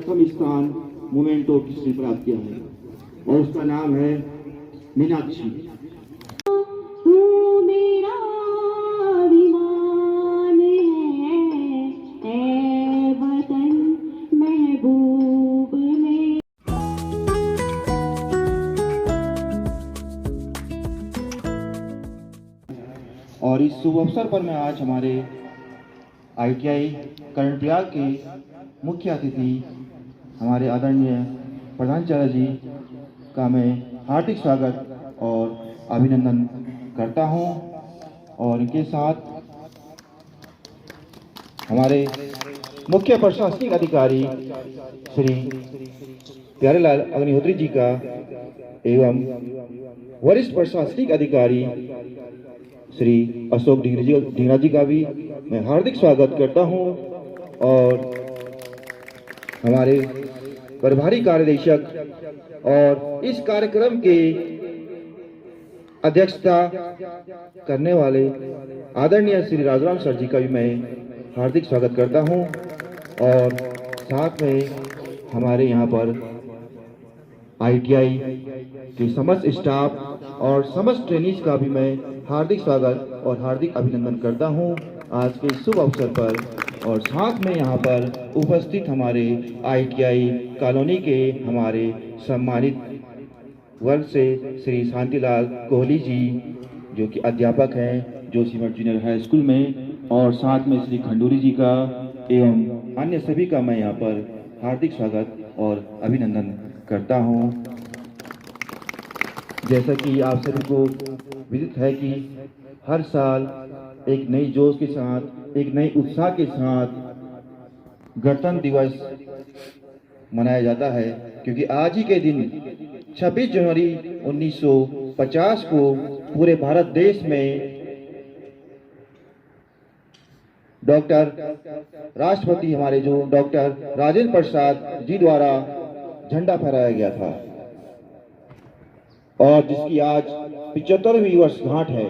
प्रथम स्थान मोमेंटो किसने प्राप्त किया है, और उसका नाम है मीनाक्षी। और इस शुभ अवसर पर मैं आज हमारे ITI कर्णप्रयाग के मुख्य अतिथि हमारे आदरणीय प्रधानाचार्य जी का मैं हार्दिक स्वागत और अभिनंदन करता हूं, और इनके साथ हमारे मुख्य प्रशासनिक अधिकारी श्री प्यारेलाल अग्निहोत्री जी का एवं वरिष्ठ प्रशासनिक अधिकारी श्री अशोक ढींगरा जी का भी मैं हार्दिक स्वागत करता हूं, और हमारे प्रभारी कार्यदेशक और इस कार्यक्रम के अध्यक्षता करने वाले आदरणीय श्री राजाराम सर जी का भी मैं हार्दिक स्वागत करता हूं, और साथ में हमारे यहाँ पर ITI के समस्त स्टाफ और समस्त ट्रेनीज का भी मैं हार्दिक स्वागत और हार्दिक अभिनंदन करता हूं आज के शुभ अवसर पर। और साथ में यहाँ पर उपस्थित हमारे ITI कॉलोनी के हमारे सम्मानित वर्ग से श्री शांतिलाल कोहली जी जो कि अध्यापक हैं जोशीमठ जूनियर हाई स्कूल में, और साथ में श्री खंडूरी जी का एवं अन्य सभी का मैं यहाँ पर हार्दिक स्वागत और अभिनंदन करता हूँ। जैसा कि आप सभी को विदित है कि हर साल एक नई जोश के साथ, एक नई उत्साह के साथ गणतंत्र दिवस मनाया जाता है, क्योंकि आज ही के दिन 26 जनवरी 1950 को पूरे भारत देश में डॉक्टर राष्ट्रपति हमारे जो डॉक्टर राजेंद्र प्रसाद जी द्वारा झंडा फहराया गया था, और जिसकी आज 75वीं वर्षगांठ है।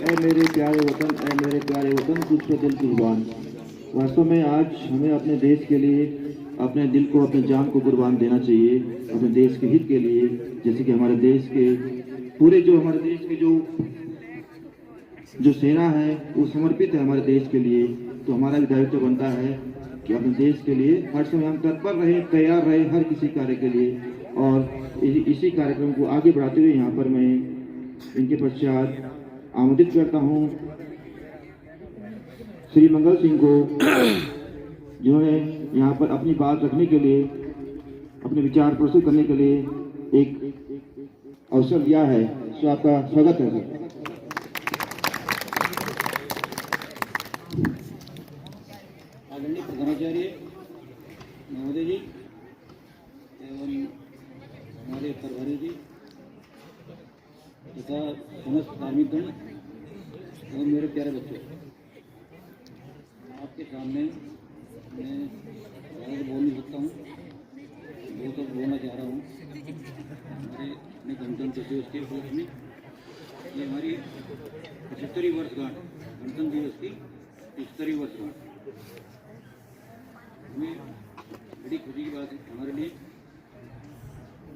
ऐ मेरे प्यारे वतन, ऐ मेरे प्यारे वतन, तुझ पे दिल कुर्बान। वास्तव में आज हमें अपने देश के लिए अपने दिल को, अपने जान को कुर्बान देना चाहिए, अपने देश के हित के लिए। जैसे कि हमारे देश के पूरे जो हमारे देश के जो सेना है वो समर्पित है हमारे देश के लिए, तो हमारा भी दायित्व बनता है कि अपने देश के लिए हर समय हम तत्पर रहे, तैयार रहे हर किसी कार्य के लिए। और इसी कार्यक्रम को आगे बढ़ाते हुए यहाँ पर मैं इनके पश्चात आमंत्रित करता हूँ श्री मंगल सिंह को, जिन्होंने यहाँ पर अपनी बात रखने के लिए, अपने विचार प्रस्तुत करने के लिए एक अवसर दिया है। तो आपका स्वागत है सर। आदरणीय प्रधानाचार्य महोदय जी एवं हमारे प्रभारी जी तथा समस्त कार्मिक गण एवं मेरे प्यारे बच्चे, आपके सामने मैं ज़्यादा बोल नहीं सकता हूँ, वो सब बोलना चाह रहा हूँ। हमारे अपने गणतंत्र दिवस के उपलक्ष्य में ये हमारी 75वीं वर्षगांठ, गणतंत्र दिवस की 75वीं वर्षगांठ हमें बड़ी खुशी की बात है। हमारे लिए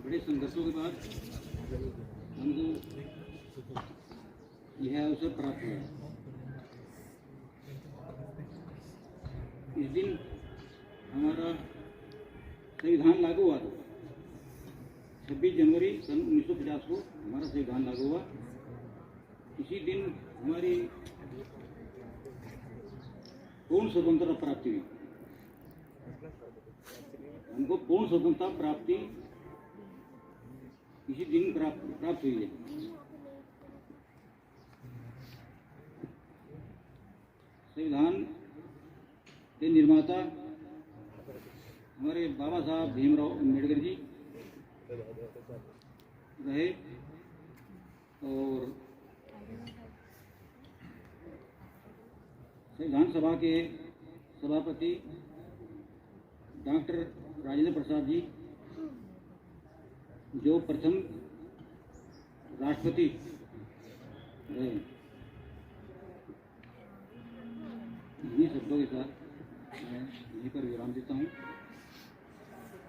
बड़े संघर्षों के बाद हमको यह अवसर प्राप्त हुआ। इस दिन हमारा संविधान लागू हुआ था। 26 जनवरी सन 1950 को हमारा संविधान लागू हुआ। इसी दिन हमारी पूर्ण स्वतंत्रता प्राप्ति हुई। हमको पूर्ण स्वतंत्रता प्राप्ति इसी दिन प्राप्त हुई है। संविधान के निर्माता हमारे बाबा साहब भीमराव अम्बेडकर जी रहे और संविधान सभा के सभापति डॉक्टर राजेंद्र प्रसाद जी जो प्रथम राष्ट्रपति रहे। इन्हीं शब्दों के साथ मैं यहीं पर विराम देता हूँ।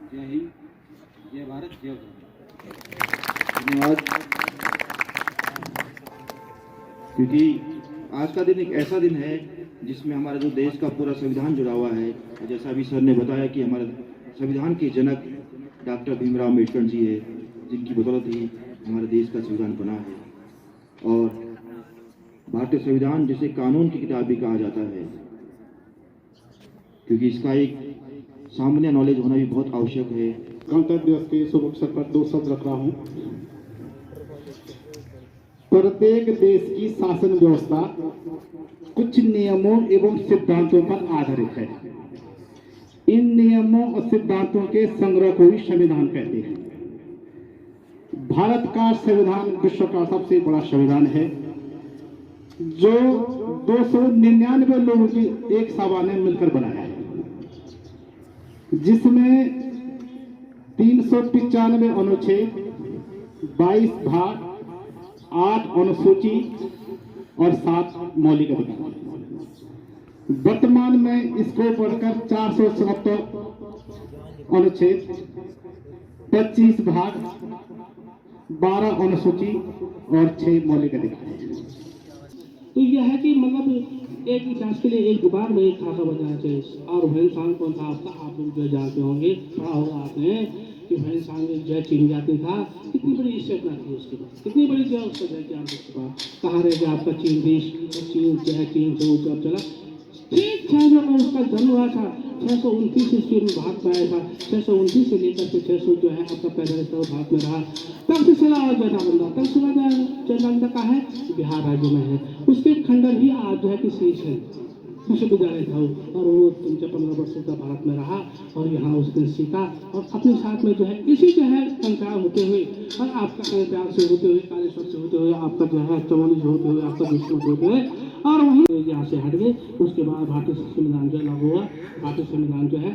जय हिंद, जय भारत, जय उत्तराखंड। धन्यवाद। क्योंकि आज का दिन एक ऐसा दिन है जिसमें हमारे जो देश का पूरा संविधान जुड़ा हुआ है। जैसा अभी सर ने बताया कि हमारे संविधान के जनक डॉक्टर भीमराव अम्बेडकर जी है, जिनकी बदौलत ही हमारे देश का संविधान बना है। और भारतीय संविधान जिसे कानून की किताब भी कहा जाता है, क्योंकि इसका एक सामान्य नॉलेज होना भी बहुत आवश्यक है। गणतंत्र दिवस के शुभ अवसर पर 2 शब्द रख रहा हूं। प्रत्येक देश की शासन व्यवस्था कुछ नियमों एवं सिद्धांतों पर आधारित है। इन नियमों और सिद्धांतों के संग्रह को ही संविधान कहते हैं। भारत का संविधान विश्व का सबसे बड़ा संविधान है, जो 299 लोगों की एक सभा ने मिलकर बनाया है, जिसमें 395 अनुच्छेद, 22 भाग, 8 अनुसूची और 7 मौलिक अधिकार। वर्तमान में इसको बढ़कर 477 अनुच्छेद, 25 भाग, 12 अनुसूची और 6 मौलिक अधिकार। तो यह है कि मतलब एक इतिहास के लिए एक बार में एक खासा बजाना चाहिए। और भैंसान कौन था आपका, आप लोग जो जानते होंगे, पढ़ा होगा आपने कि भैंसान में जो चीन जाती था, कितनी बड़ी स्टेपना थी उसके पास, कितनी बड़ी जो उसका ज्ञान उसके पास। कहाँ रह गया आपका चीन देश, चीन जो है चीन से वो जब चला ठीक 600 में उसका जन्म हुआ था। 629 ईस्वी में भारत में आया था। 629 से लेकर के 600 जो है आपका पैदा था भारत में रहा। तब से सिला और जैना बंदा, तब सिला जैना का है बिहार राज्य में है। उसके खंडर ही आज जो है कि शीश है विश्वविद्यालय था और वो 15 वर्षों का भारत में रहा और यहाँ उसने सीखा और अपने साथ में जो है इसी जो है संक्राम होते हुए और आपका प्यार से होते हुए, कालेश्वर से होते हुए, आपका जो है चमोली से होते हुए, आपका विष्णु से होते हुए और वहीं यहाँ से हट गए। उसके बाद भारतीय संविधान जो लागू हुआ। भारतीय संविधान जो है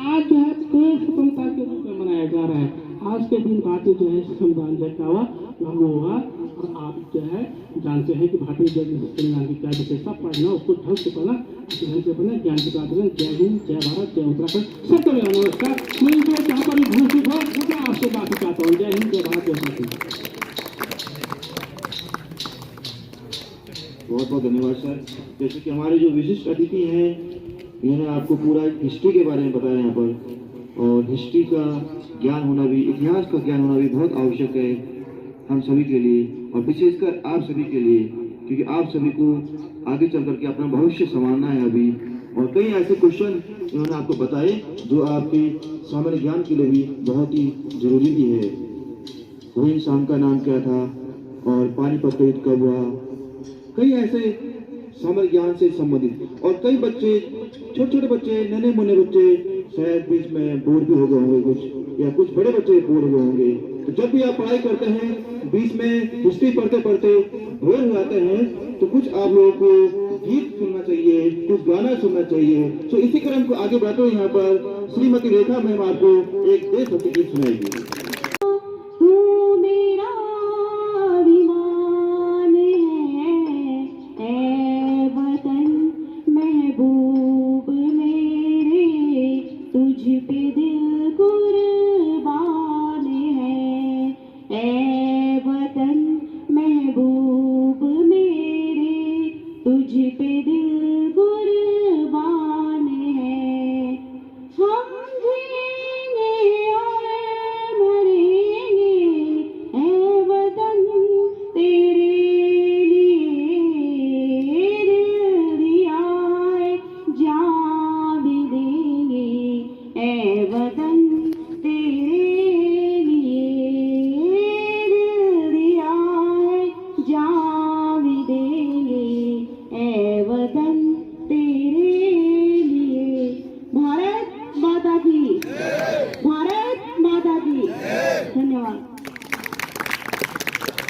आज जो है पूर्ण स्वतंत्रता के रूप में मनाया जा रहा है। आज के दिन भारतीय जो है संविधान जो क्या हुआ, लागू हुआ। और आप जो है जानते हैं कि भारतीय संविधान की क्या विशेषता, पढ़ना उसको ढंग से पढ़ना, ढंग से पढ़ना, ज्ञान की बात करें। जय हिंद, जय भारत, जय उत्तराखंड। सबको मेरा नमस्कार। मैं जो जहाँ पर भूल चुका हूँ मैं आपसे बात चाहता हूँ। जय हिंद, जय भारत, जय उत्तराखंड। बहुत बहुत धन्यवाद सर। जैसे कि हमारे जो विशिष्ट अतिथि हैं, इन्होंने आपको पूरा हिस्ट्री के बारे में बताया यहाँ पर, और हिस्ट्री का ज्ञान होना भी, इतिहास का ज्ञान होना भी बहुत आवश्यक है हम सभी के लिए, और विशेषकर आप सभी के लिए, क्योंकि आप सभी को आगे चल करके अपना भविष्य संभालना है अभी। और कई ऐसे क्वेश्चन इन्होंने आपको बताए जो आपके सामान्य ज्ञान के लिए भी बहुत ही जरूरी भी है। वही इंसान का नाम क्या था और पानीपत युद्ध कब हुआ, कई ऐसे सामान्य ज्ञान से संबंधित। और कई बच्चे, छोटे छोटे बच्चे, नन्हे मुन्ने बच्चे शायद बीच में बोर भी हो गए होंगे कुछ, या कुछ बड़े बच्चे बोर हो गए होंगे। तो जब भी आप पढ़ाई करते हैं, बीच में हिस्ट्री पढ़ते पढ़ते बोर हो जाते हैं, तो कुछ आप लोगों को गीत सुनना चाहिए, कुछ गाना सुनना चाहिए। तो इसी क्रम को आगे बढ़ते हुए यहाँ पर श्रीमती रेखा मैम आपको एक देशभक्ति गीत सुनाएगी।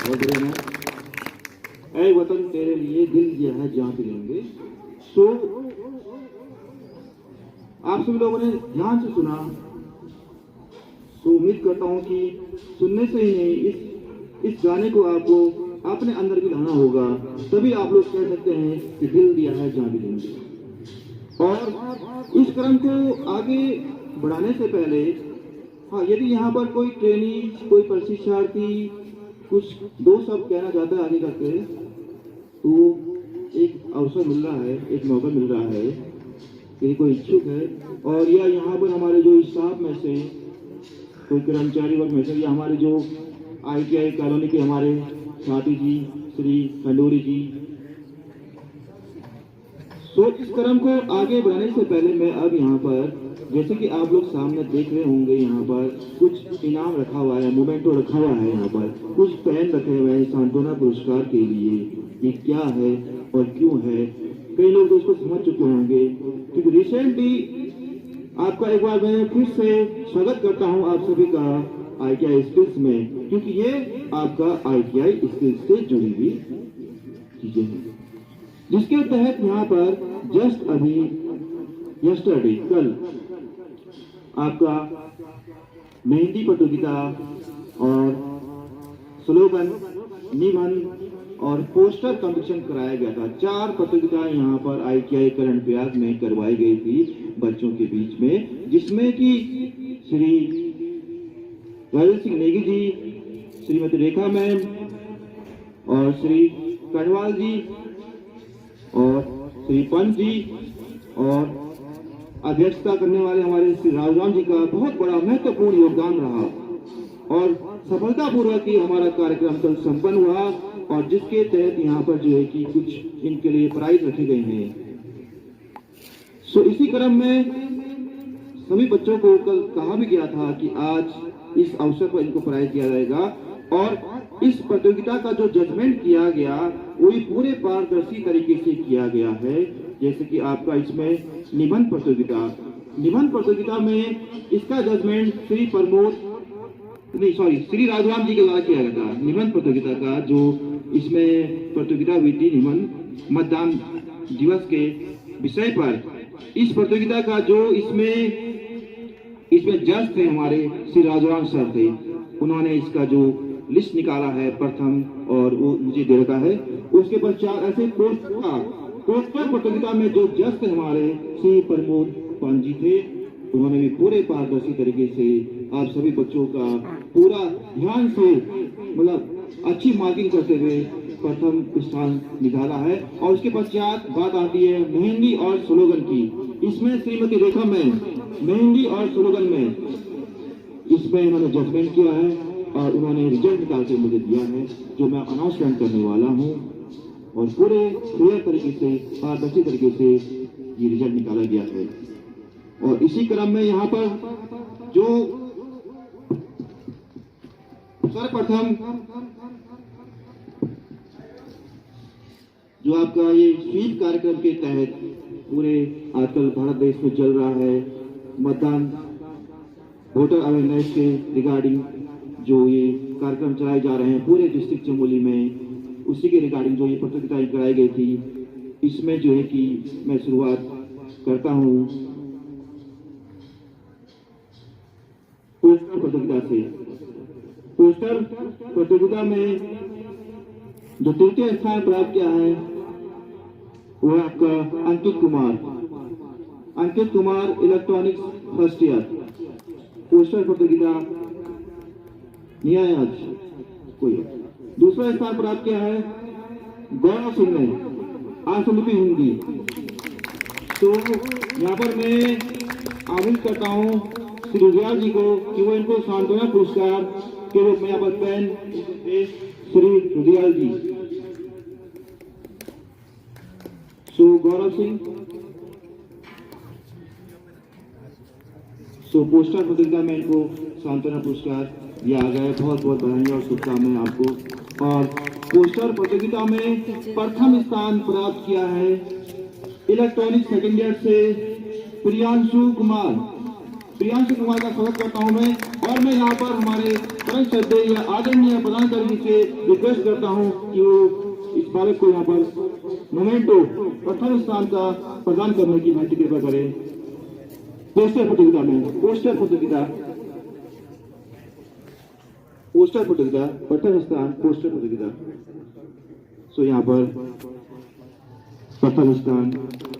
बहुत बढ़िया मैम। ऐ वतन तेरे लिए दिल दिया है जान भी लेंगे। सो आप सभी लोगों ने ध्यान से सुना, तो उम्मीद करता हूँ कि सुनने से ही नहीं, इस गाने को आपको अपने अंदर भी लाना होगा, तभी आप लोग कह सकते हैं कि दिल दिया है जान भी लेंगे। और इस क्रम को आगे बढ़ाने से पहले हाँ, यदि यहाँ पर कोई ट्रेनी, कोई प्रशिक्षार्थी कुछ दो शब्द कहना चाहता है आगे करके, तो एक अवसर मिल रहा है, एक मौका मिल रहा है, यदि कोई इच्छुक है। और या यहाँ पर हमारे जो स्टाफ में से कोई कर्मचारी वर्ग में से, या हमारे जो ITI कॉलोनी के हमारे साथी जी श्री खंडूरी जी। तो इस क्रम को आगे बढ़ाने से पहले मैं अब यहाँ पर, जैसे कि आप लोग सामने देख रहे होंगे, यहाँ पर कुछ इनाम रखा हुआ है, मोमेंटो रखा हुआ है, यहाँ पर कुछ पेन रखे हुए हैं सांत्वना पुरस्कार के लिए। ये क्या है और क्यों है, कई लोग तो इसको समझ चुके होंगे, क्योंकि रिसेंटली आपका एक बार मैं फिर से स्वागत करता हूँ आप सभी का ITI स्किल्स में, क्योंकि ये आपका ITI स्किल्स से जुड़ी हुई चीजें हैं, जिसके तहत यहाँ पर जस्ट अभी यस्टरडे कल आपका मेहंदी प्रतियोगिता और स्लोगन, निबंध और पोस्टर कंपटीशन कराया गया था। 4 प्रतियोगिताएं यहाँ पर ITI करण प्रयाग में करवाई गई थी बच्चों के बीच में, जिसमें कि श्री राजेश सिंह नेगी जी, श्रीमती रेखा मैम और श्री कढ़वाल जी और श्री पंत जी और अध्यक्षता करने वाले हमारे श्री राजराम जी का बहुत बड़ा महत्वपूर्ण योगदान रहा और सफलतापूर्वक ही हमारा कार्यक्रम कल संपन्न हुआ, और जिसके तहत यहाँ पर जो है कि कुछ इनके लिए प्राइज रखे गए हैं। सो इसी क्रम में सभी बच्चों को कल कहा भी गया था कि आज इस अवसर पर इनको प्राइज दिया जाएगा, और इस प्रतियोगिता का जो जजमेंट किया गया वो भी पूरे पारदर्शी तरीके से किया गया है। जैसे कि आपका इसमें निबंध प्रतियोगिता में इसका जजमेंट श्री राजराम जी के द्वारा किया गया था। निबंध प्रतियोगिता का जो इसमें प्रतियोगिता हुई थी निबंध मतदान दिवस के विषय पर, इस प्रतियोगिता का जो इसमें जज थे हमारे श्री राजराम सर थे, उन्होंने इसका जो लिस्ट निकाला है प्रथम और वो मुझे दे रखा है। उसके पश्चात ऐसे पोस्टर प्रतियोगिता में जो जज थे हमारे श्री प्रमोद पान जी थे, उन्होंने भी पूरे पारदर्शी तरीके से आप सभी बच्चों का पूरा ध्यान से मतलब अच्छी मार्किंग करते हुए प्रथम स्थान निकाला है। और उसके पश्चात बात आती है मेहंदी और स्लोगन की। इसमें श्रीमती रेखा में मेहंदी और स्लोगन में इसमें इन्होंने जजमेंट किया है और उन्होंने रिजल्ट निकाल के मुझे दिया है, जो मैं अनाउंसमेंट करने वाला हूँ। और पूरे क्लियर तरीके से, पारदर्शी तरीके से ये रिजल्ट निकाला गया है। और इसी क्रम में यहाँ पर जो सर्वप्रथम जो आपका ये स्वीप कार्यक्रम के तहत पूरे आजकल भारत देश में चल रहा है मतदान वोटर अवेयरनेस के रिगार्डिंग जो ये कार्यक्रम चलाए जा रहे हैं पूरे डिस्ट्रिक्ट चमोली में, उसी के रिगार्डिंग जो ये प्रतियोगिताएं कराई गई थी, इसमें जो है कि मैं शुरुआत करता हूँ पोस्टर प्रतियोगिता से। पोस्टर प्रतियोगिता में जो तृतीय स्थान प्राप्त किया है वो आपका Ankit Kumar electronics first year poster प्रतियोगिता न्याय आज कोई। दूसरा स्थान प्राप्त किया है गौरव सिंह ने आशुलिपि हिंदी। तो यहाँ पर मैं आमंत्रित करता हूँ श्री रुद्रयाल जी को कि वो इनको सांत्वना पुरस्कार के रूप में यहाँ पर पेन श्री रुद्रयाल जी। सो गौरव सिंह, सो पोस्टर प्रतियोगिता में इनको सांत्वना पुरस्कार दिया गया है। बहुत बहुत बधाई और शुभकामनाएं आपको। और पोस्टर प्रतियोगिता में प्रथम स्थान प्राप्त किया है इलेक्ट्रॉनिक सेकेंड ईयर से प्रियांशु कुमार। प्रियांशु कुमार का स्वागत करता हूं मैं। और मैं यहाँ पर हमारे परम श्रद्धेय आदरणीय प्रधान जी से रिक्वेस्ट करता हूं कि वो इस बालक को यहाँ पर मोमेंटो प्रथम स्थान का प्रदान करने की विनती कृपा करें। पोस्टर प्रतियोगिता प्रथम स्थान पोस्टर प्रतियोगिता। सो यहाँ पर प्रथम स्थान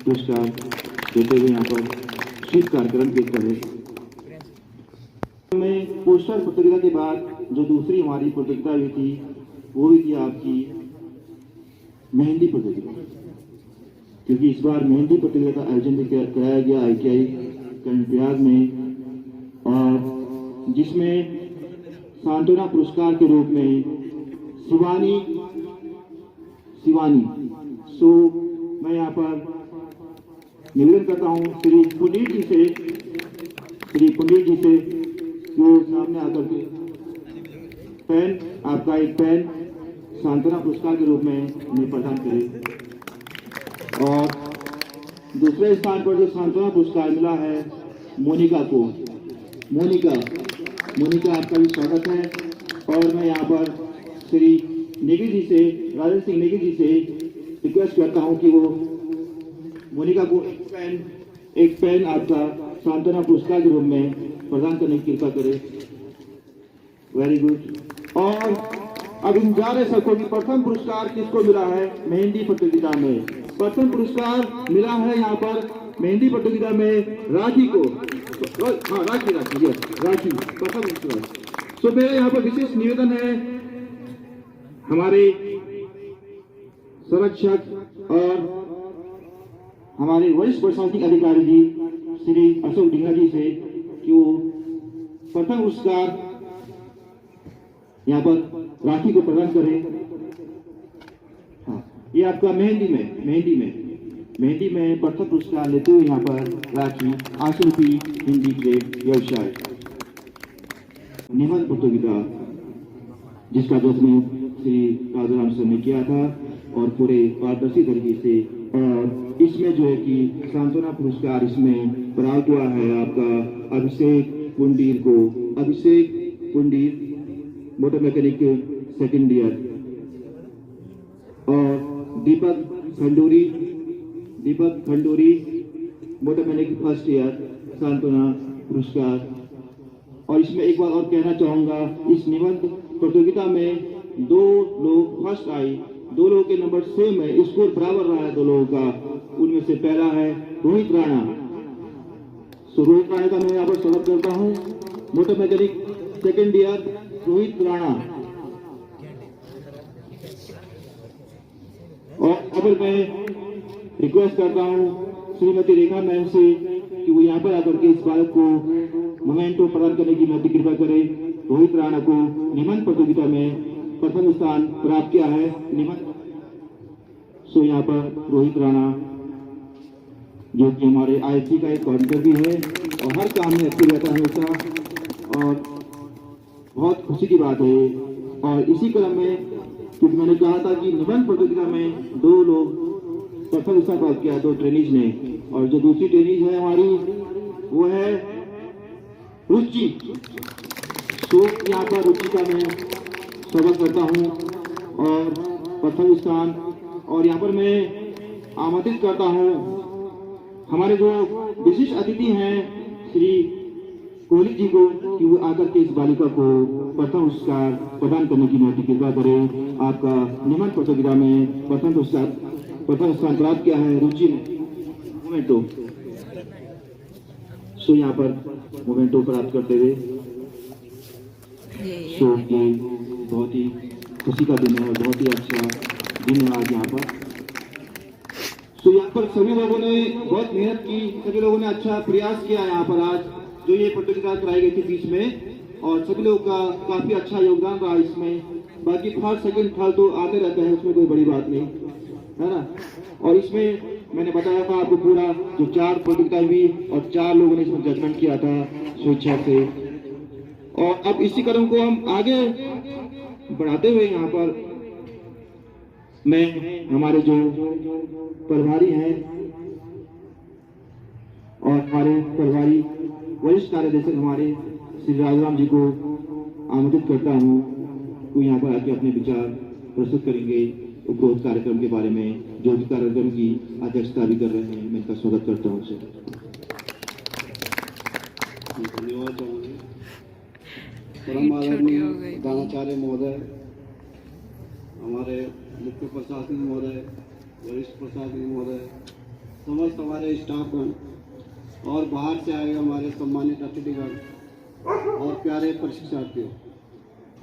पुरस्कार देते हुए यहाँ पर शीत कार्यक्रम पेश करें। में पोस्टर प्रतियोगिता के बाद जो दूसरी हमारी प्रतियोगिता हुई थी वो भी थी आपकी मेहंदी प्रतियोगिता, क्योंकि इस बार मेहंदी प्रतियोगिता का आयोजन भी कराया गया ITI कर्णप्रयाग में, और जिसमें सांत्वना पुरस्कार के रूप में शिवानी सो मैं यहाँ पर निवेदन करता हूँ श्री पंडित जी से जो सामने आकर के पेन, आपका एक पेन सांत्वना पुरस्कार के रूप में उन्हें प्रदान करें। और दूसरे स्थान पर जो सांत्वना पुरस्कार मिला है मोनिका को, मोनिका आपका भी स्वागत है। और मैं यहाँ पर श्री नेगी जी से, राजेंद्र सिंह नेगी जी से रिक्वेस्ट करता हूँ कि वो मोनिका को एक पेन आपका सांत्वना पुरस्कार के रूप में प्रदान करने की कृपा करें। Very good. और अब इन जा रहे सबको प्रथम पुरस्कार किसको मिला है मेहंदी प्रतियोगिता में? प्रथम पुरस्कार मिला है यहाँ पर मेहंदी प्रतियोगिता में राखी को। हाँ, राखी प्रथम पुरस्कार। तो मेरा यहाँ पर विशेष निवेदन है हमारे संरक्षक और हमारे वरिष्ठ प्रशासनिक अधिकारी जी श्री अशोक डिंगा जी से कि वो प्रथम पुरस्कार यहाँ पर राखी को प्रदान करें। हाँ, ये आपका मेहंदी में प्रथम पुरस्कार लेते हुए यहाँ पर राखी आशुपी हिंदी ट्रेड व्यवसाय निबंध प्रतियोगिता जिसका जश्न श्री राजाराम सर ने किया था और पूरे पारदर्शी तरीके से। और इसमें जो है कि सांत्वना पुरस्कार इसमें प्राप्त हुआ है आपका Abhishek Pundir motor mechanic second year, और Deepak Khanduri motor mechanic first year सांत्वना पुरस्कार। और इसमें एक बात और कहना चाहूंगा, इस निबंध प्रतियोगिता में 2 लोग फर्स्ट आए, 2 लोगों के नंबर सेम है, स्कोर बराबर रहा है 2 लोगों का। उनमें से पहला है रोहित राणा। रोहित राणा का मैं यहाँ पर स्वागत करता हूँ। Motor mechanic second year Rohit Rana. और अब मैं रिक्वेस्ट करता हूँ श्रीमती रेखा मैम से कि वो यहाँ पर आकर के इस बालक को मोमेंटो प्रदान करने की महती कृपा करें। रोहित राणा को निबंध प्रतियोगिता में प्रथम स्थान प्राप्त किया है निबंध। सो यहाँ पर रोहित राणा जो कि हमारे IFC का एक कोऑर्डिनेटर भी है और हर काम में एक्टिव रहता है हमेशा, और बहुत खुशी की बात है। और इसी क्रम में क्योंकि मैंने कहा था कि निबंध प्रतियोगिता में 2 लोग प्रथम स्थान प्राप्त किया, 2 ट्रेनीज ने, और जो दूसरी ट्रेनीज है हमारी वो है रुचि। तो यहाँ पर रुचि का मैं स्वागत करता हूँ और प्रथम स्थान। और यहाँ पर मैं आमंत्रित करता हूँ हमारे जो विशिष्ट अतिथि हैं श्री कोहली जी को कि वो आकर के इस बालिका को प्रथम पुरस्कार प्रदान करने की महती कृपा करें। आपका निबंध प्रतियोगिता में प्रथम स्थान प्राप्त किया है रुचि ने मोमेंटो। सो यहाँ पर मोमेंटो प्राप्त करते हुए सो ये बहुत ही खुशी का दिन है और बहुत ही अच्छा दिन है आज यहाँ पर। तो यहाँ पर सभी लोगों ने बहुत मेहनत की, सभी लोगों ने अच्छा प्रयास किया यहाँ पर आज जो ये प्रतियोगिता कराई गई थी बीच में, और सभी लोगों का काफी अच्छा योगदान रहा इसमें। बाकी फर्स्ट सेकंड थर्ड तो आते रहते हैं, उसमें कोई बड़ी बात नहीं है ना। और इसमें मैंने बताया था आपको पूरा जो 4 प्रतियोगिताएं हुई और 4 लोगों ने इसमें जजमेंट किया था स्वेच्छा से। और अब इसी क्रम को हम आगे बढ़ाते हुए यहाँ पर मैं हमारे जो प्रभारी हैं और हमारे प्रभारी वरिष्ठ कार्याध्यक्ष हमारे श्री राजाराम जी को आमंत्रित करता हूँ, वो यहाँ पर आके अपने विचार प्रस्तुत करेंगे उपरोक्त कार्यक्रम के बारे में, जो कि कार्यक्रम की अध्यक्षता भी कर रहे हैं। मैं इनका स्वागत करता हूँ सर। धन्यवाद चाहूँगी। परम आदरणीय प्रधानाचार्य महोदय, हमारे मुख्य प्रशासनिक महोदय, वरिष्ठ प्रशासनिक महोदय, समस्त हमारे स्टाफगण और बाहर से आए हमारे सम्मानित अतिथिगण और प्यारे प्रशिक्षार्थियों,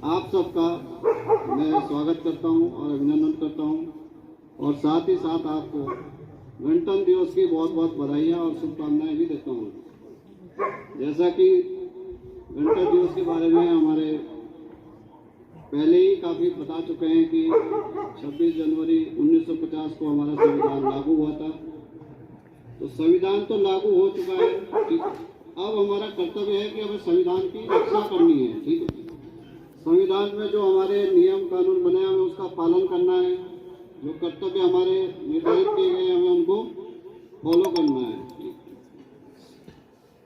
आप सबका मैं स्वागत करता हूं और अभिनंदन करता हूं, और साथ ही साथ आपको गणतंत्र दिवस की बहुत बहुत बधाइयाँ और शुभकामनाएं भी देता हूं। जैसा कि गणतंत्र दिवस के बारे में हमारे पहले ही काफ़ी बता चुके हैं कि 26 जनवरी 1950 को हमारा संविधान लागू हुआ था। तो संविधान तो लागू हो चुका है, ठीक है। अब हमारा कर्तव्य है कि हमें संविधान की रक्षा करनी है, ठीक है। संविधान में जो हमारे नियम कानून बने हैं हमें उसका पालन करना है, जो कर्तव्य हमारे निर्धारित किए गए हैं हमें उनको फॉलो करना है, ठीक।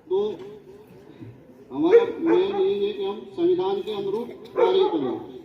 तो हमारा मेन यही है कि हम संविधान के अनुरूप कार्य करें।